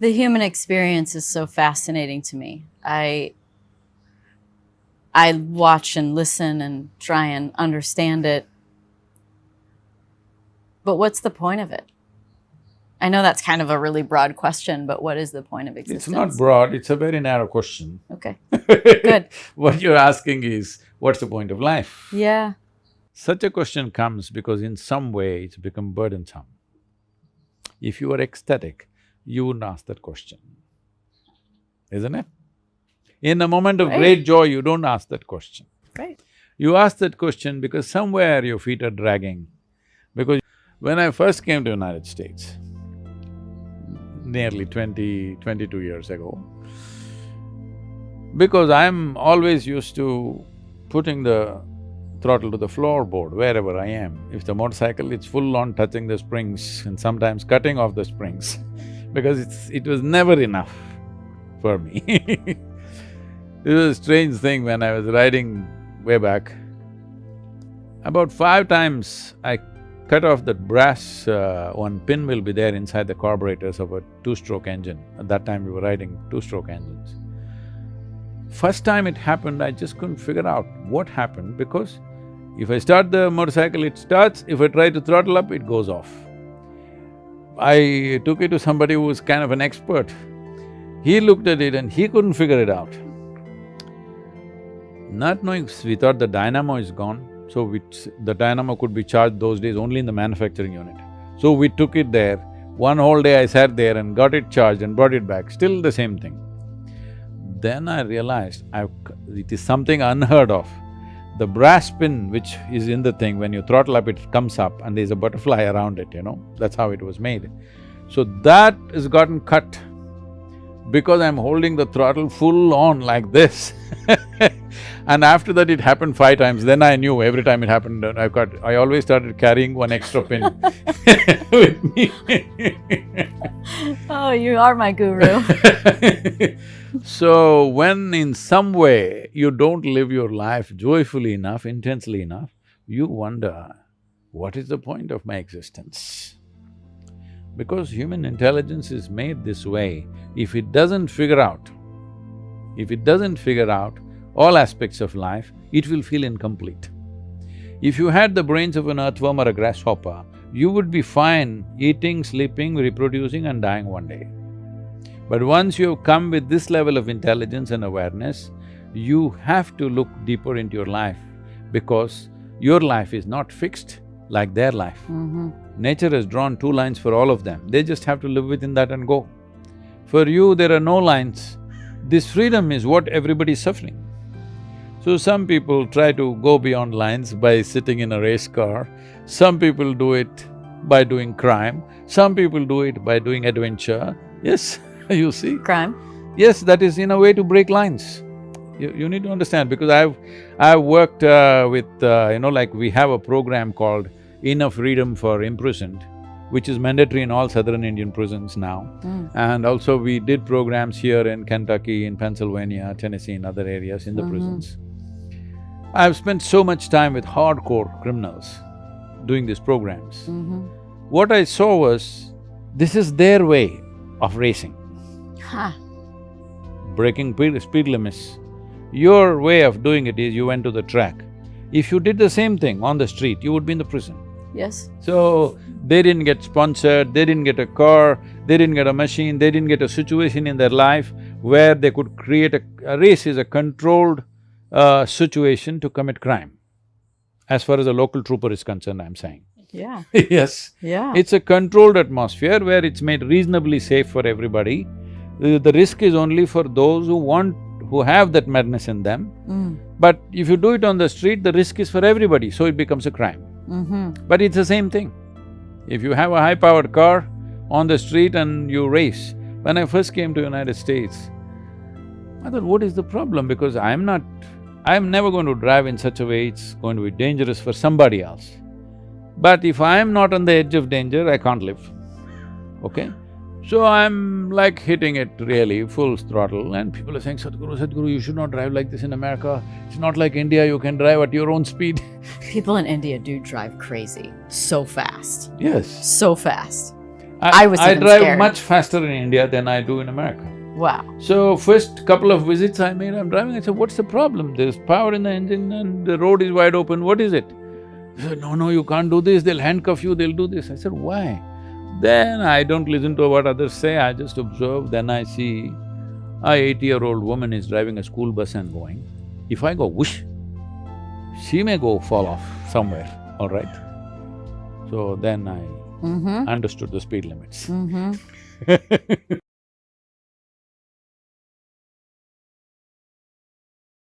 The human experience is so fascinating to me. I watch and listen and try and understand it. But what's the point of it? I know that's kind of a really broad question, but what is the point of existence? It's not broad, it's a very narrow question. Okay, good. What you're asking is, what's the point of life? Yeah. Such a question comes because in some way it's become burdensome. If you were ecstatic, you wouldn't ask that question, isn't it? In a moment of great joy, you don't ask that question. Right. You ask that question because somewhere your feet are dragging. Because when I first came to United States, nearly 22 years ago, because I'm always used to putting the throttle to the floorboard wherever I am. If the motorcycle, it's full on touching the springs and sometimes cutting off the springs because it was never enough for me. It was a strange thing when I was riding way back. About 5 times I cut off that brass, one pin will be there inside the carburetors of a 2-stroke engine. At that time we were riding 2-stroke engines. First time it happened, I just couldn't figure out what happened because if I start the motorcycle, it starts, if I try to throttle up, it goes off. I took it to somebody who was kind of an expert. He looked at it and he couldn't figure it out. Not knowing, we thought the dynamo is gone, so the dynamo could be charged those days only in the manufacturing unit. So we took it there, one whole day I sat there and got it charged and brought it back, still the same thing. Then I realized it is something unheard of. The brass pin which is in the thing, when you throttle up, it comes up and there's a butterfly around it, that's how it was made. So that has gotten cut because I'm holding the throttle full on like this and after that it happened 5 times, then I knew every time it happened, I always started carrying one extra pin with me. Oh, you are my guru. So, when in some way you don't live your life joyfully enough, intensely enough, you wonder, what is the point of my existence? Because human intelligence is made this way, if it doesn't figure out all aspects of life, it will feel incomplete. If you had the brains of an earthworm or a grasshopper, you would be fine eating, sleeping, reproducing and dying one day. But once you have come with this level of intelligence and awareness, you have to look deeper into your life because your life is not fixed like their life. Nature has drawn 2 lines for all of them, they just have to live within that and go. For you, there are no lines. This freedom is what everybody is suffering. So some people try to go beyond lines by sitting in a race car, some people do it by doing crime, some people do it by doing adventure. Yes, you see? Crime? Yes, that is in a way to break lines. You need to understand because I've worked with, like we have a program called Enough Freedom for Imprisoned, which is mandatory in all southern Indian prisons now. And also we did programs here in Kentucky, in Pennsylvania, Tennessee, in other areas in the prisons. I've spent so much time with hardcore criminals doing these programs. What I saw was, this is their way of racing. Breaking speed limits. Your way of doing it is you went to the track. If you did the same thing on the street, you would be in the prison. Yes. So, they didn't get sponsored, they didn't get a car, they didn't get a machine, they didn't get a situation in their life where they could create a race is a controlled situation to commit crime. As far as a local trooper is concerned, I'm saying. Yeah. Yes. Yeah. It's a controlled atmosphere where it's made reasonably safe for everybody. The risk is only for those who have that madness in them. But if you do it on the street, the risk is for everybody, so it becomes a crime. But it's the same thing. If you have a high-powered car on the street and you race, when I first came to United States, I thought, what is the problem? Because I'm never going to drive in such a way it's going to be dangerous for somebody else. But if I'm not on the edge of danger, I can't live, okay? So I'm like hitting it really full throttle and people are saying, Sadhguru, you should not drive like this in America. It's not like India, you can drive at your own speed. People in India do drive crazy, so fast. Yes. So fast. I was I even drive scared. much faster in India than I do in America. Wow. So first couple of visits I made, I'm driving, I said, what's the problem? There's power in the engine and the road is wide open, what is it? He said, no, you can't do this, they'll handcuff you, they'll do this. I said, why? Then I don't listen to what others say, I just observe, then I see a 80-year-old woman is driving a school bus and going. If I go whoosh, she may go fall off somewhere, all right? So then I understood the speed limits.